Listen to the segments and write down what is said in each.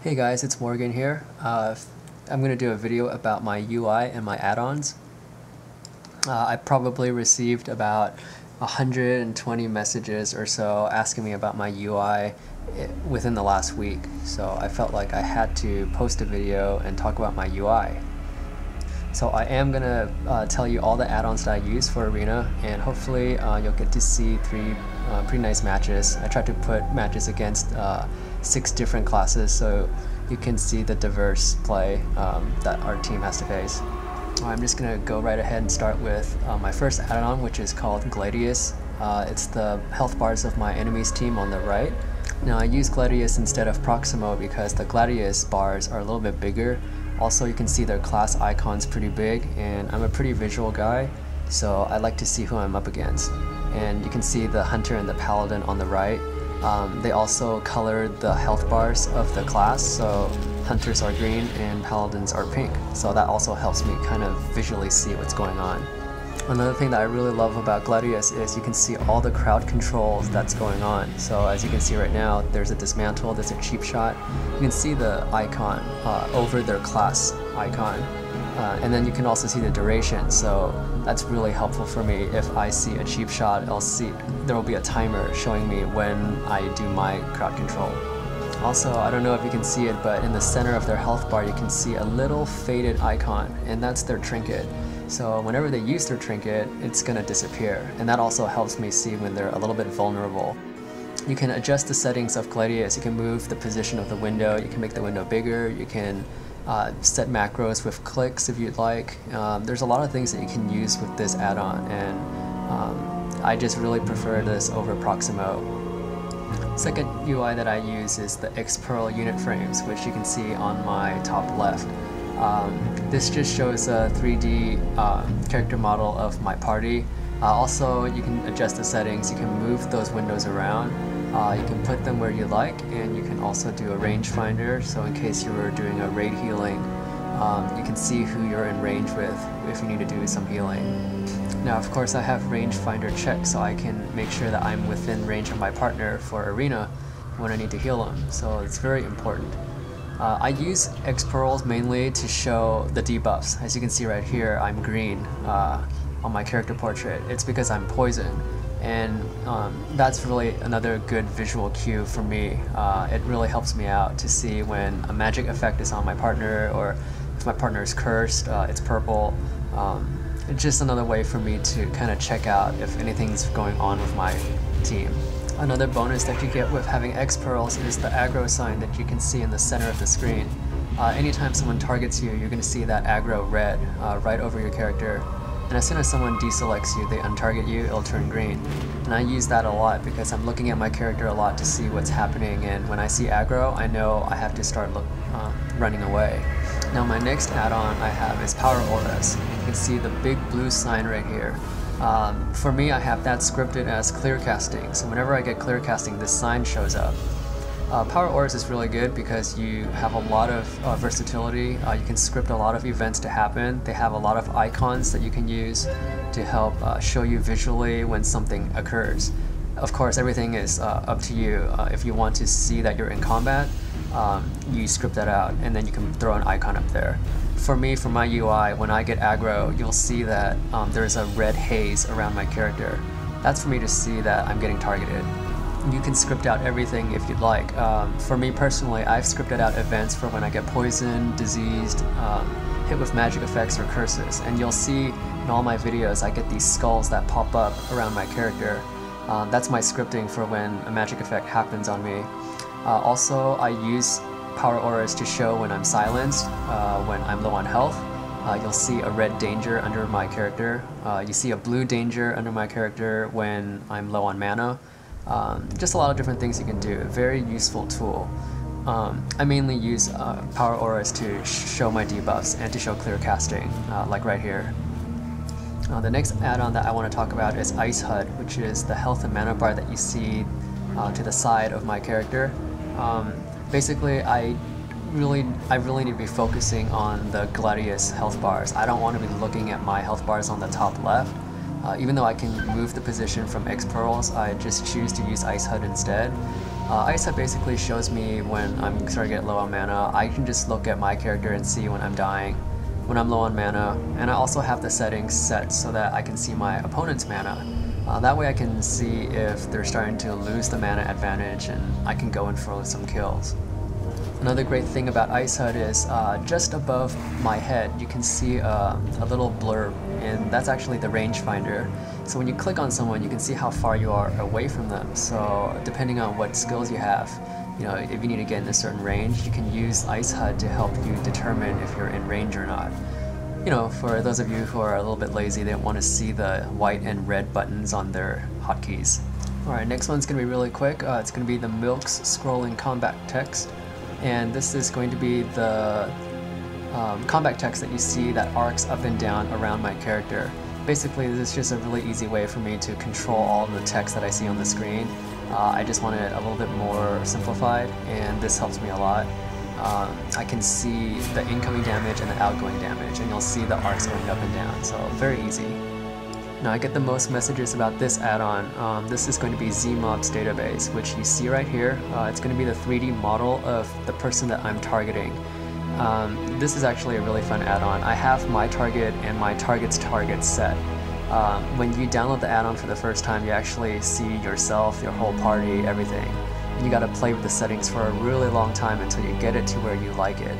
Hey guys, it's Morgan here. I'm going to do a video about my UI and my add-ons. I probably received about 120 messages or so asking me about my UI within the last week, so I felt like I had to post a video and talk about my UI. So I am going to tell you all the add-ons that I use for Arena, and hopefully you'll get to see three pretty nice matches. I tried to put matches against 6 different classes so you can see the diverse play that our team has to face. I'm just going to go right ahead and start with my first add-on, which is called GLADIUS. It's the health bars of my enemy's team on the right. Now I use GLADIUS instead of Proximo because the GLADIUS bars are a little bit bigger. Also, you can see their class icons pretty big, and I'm a pretty visual guy, so I like to see who I'm up against. And you can see the Hunter and the Paladin on the right. They also colored the health bars of the class, so Hunters are green and Paladins are pink. So that also helps me kind of visually see what's going on. Another thing that I really love about GLADIUS is you can see all the crowd controls that's going on. So as you can see right now, there's a dismantle, there's a cheap shot. You can see the icon over their class icon. And then you can also see the duration, so that's really helpful for me. If I see a cheap shot, there will be a timer showing me when I do my crowd control. Also, I don't know if you can see it, but in the center of their health bar you can see a little faded icon, and that's their trinket. So whenever they use their trinket, it's going to disappear, and that also helps me see when they're a little bit vulnerable. You can adjust the settings of GLADIUS. You can move the position of the window, you can make the window bigger, you can set macros with clicks if you'd like. There's a lot of things that you can use with this add-on, and I just really prefer this over Proximo. Second UI that I use is the XPERL UNITFRAMES, which you can see on my top left. This just shows a 3D character model of my party. Also, you can adjust the settings, you can move those windows around. You can put them where you like, and you can also do a rangefinder, so in case you were doing a raid healing, you can see who you're in range with if you need to do some healing. Now of course I have rangefinder checked, so I can make sure that I'm within range of my partner for Arena when I need to heal them, so it's very important. I use XPERLs mainly to show the debuffs. As you can see right here, I'm green on my character portrait. It's because I'm poison. And that's really another good visual cue for me. It really helps me out to see when a magic effect is on my partner, or if my partner is cursed, it's purple. It's just another way for me to kind of check out if anything's going on with my team. Another bonus that you get with having XPERLs is the aggro sign that you can see in the center of the screen. Anytime someone targets you, you're going to see that aggro red right over your character. And as soon as someone deselects you, they untarget you, it'll turn green. And I use that a lot because I'm looking at my character a lot to see what's happening, and when I see aggro, I know I have to start running away. Now my next add-on I have is Power Auras. You can see the big blue sign right here. For me, I have that scripted as clear casting, so whenever I get clear casting, this sign shows up. Power Auras is really good because you have a lot of versatility. You can script a lot of events to happen. They have a lot of icons that you can use to help show you visually when something occurs. Of course, everything is up to you. If you want to see that you're in combat, you script that out, and then you can throw an icon up there. For me, for my UI, when I get aggro, you'll see that there's a red haze around my character. That's for me to see that I'm getting targeted. You can script out everything if you'd like. For me personally, I've scripted out events for when I get poisoned, diseased, hit with magic effects or curses. And you'll see in all my videos, I get these skulls that pop up around my character. That's my scripting for when a magic effect happens on me. Also, I use Power Auras to show when I'm silenced, when I'm low on health. You'll see a red danger under my character. You see a blue danger under my character when I'm low on mana. Just a lot of different things you can do. A very useful tool. I mainly use Power Auras to show my debuffs and to show clear casting, like right here. The next add-on that I want to talk about is ICEHUD, which is the health and mana bar that you see to the side of my character. Basically, I really need to be focusing on the GLADIUS health bars. I don't want to be looking at my health bars on the top left. Even though I can move the position from XPERLs, I just choose to use ICEHUD instead. ICEHUD basically shows me when I'm starting to get low on mana. I can just look at my character and see when I'm dying, when I'm low on mana, and I also have the settings set so that I can see my opponent's mana. That way I can see if they're starting to lose the mana advantage and I can go in for some kills. Another great thing about ICEHUD is just above my head you can see a little blurb, and that's actually the rangefinder. So when you click on someone you can see how far you are away from them. So depending on what skills you have, you know, if you need to get in a certain range, you can use ICEHUD to help you determine if you're in range or not. You know, for those of you who are a little bit lazy, they don't want to see the white and red buttons on their hotkeys. Alright, next one's going to be really quick. It's going to be the Milks scrolling combat text. And this is going to be the combat text that you see that arcs up and down around my character. Basically, this is just a really easy way for me to control all the text that I see on the screen. I just want it a little bit more simplified, and this helps me a lot. I can see the incoming damage and the outgoing damage, and you'll see the arcs going up and down, so very easy. Now I get the most messages about this add-on. This is going to be ZMOBS database, which you see right here. It's going to be the 3D model of the person that I'm targeting. This is actually a really fun add-on. I have my target and my target's target set. When you download the add-on for the first time, you actually see yourself, your whole party, everything. And you gotta play with the settings for a really long time until you get it to where you like it.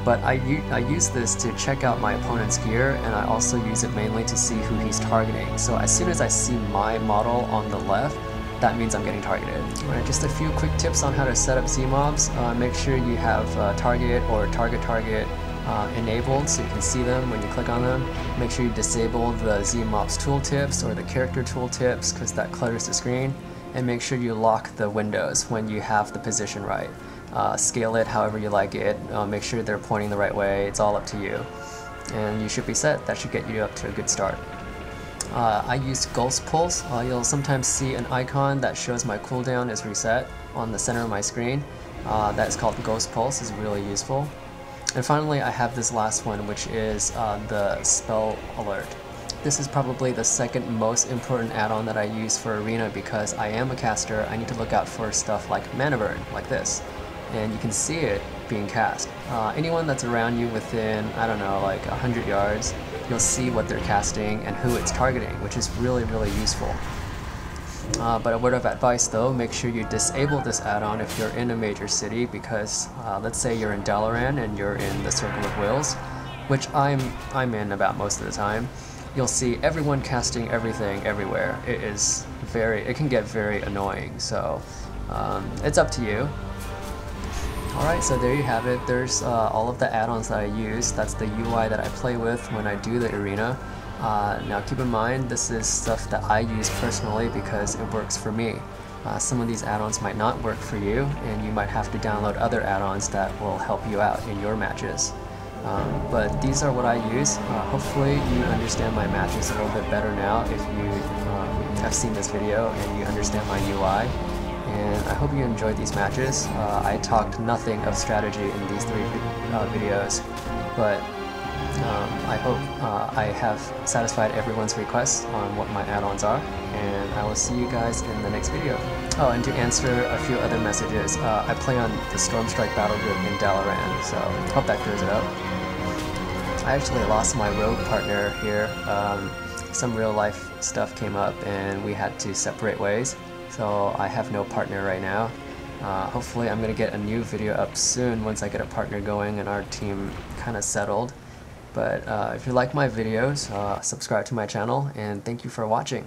But I use this to check out my opponent's gear, and I also use it mainly to see who he's targeting. So as soon as I see my model on the left, that means I'm getting targeted. Alright, just a few quick tips on how to set up ZMOBs. Make sure you have target or target enabled so you can see them when you click on them. Make sure you disable the ZMOBS tooltips or the character tooltips because that clutters the screen. And make sure you lock the windows when you have the position right. Scale it however you like it. Make sure they're pointing the right way. It's all up to you. And you should be set. That should get you up to a good start. I use GHOSTPULSE. You'll sometimes see an icon that shows my cooldown is reset on the center of my screen. That is called GHOSTPULSE. It's really useful. And finally, I have this last one, which is the SPELLALERTER. This is probably the second most important add-on that I use for Arena because I am a caster. I need to look out for stuff like mana burn, like this. And you can see it being cast. Anyone that's around you within, I don't know, like 100 yards, you'll see what they're casting and who it's targeting, which is really, really useful. But a word of advice though, make sure you disable this add-on if you're in a major city because let's say you're in Dalaran and you're in the Circle of Wills, which I'm in about most of the time. You'll see everyone casting everything everywhere. It can get very annoying, so it's up to you. Alright, so there you have it. There's all of the add-ons that I use. That's the UI that I play with when I do the arena. Now keep in mind, this is stuff that I use personally because it works for me. Some of these add-ons might not work for you, and you might have to download other add-ons that will help you out in your matches. But these are what I use. Hopefully you understand my matches a little bit better now if you have seen this video and you understand my UI. And I hope you enjoyed these matches. I talked nothing of strategy in these 3 videos, but I hope I have satisfied everyone's requests on what my add-ons are, and I will see you guys in the next video. Oh, and to answer a few other messages, I play on the Stormstrike battle group in Dalaran, so hope that clears it up. I actually lost my rogue partner here. Some real life stuff came up and we had to separate ways, so I have no partner right now. Hopefully I'm going to get a new video up soon once I get a partner going and our team kind of settled. But if you like my videos, subscribe to my channel, and thank you for watching.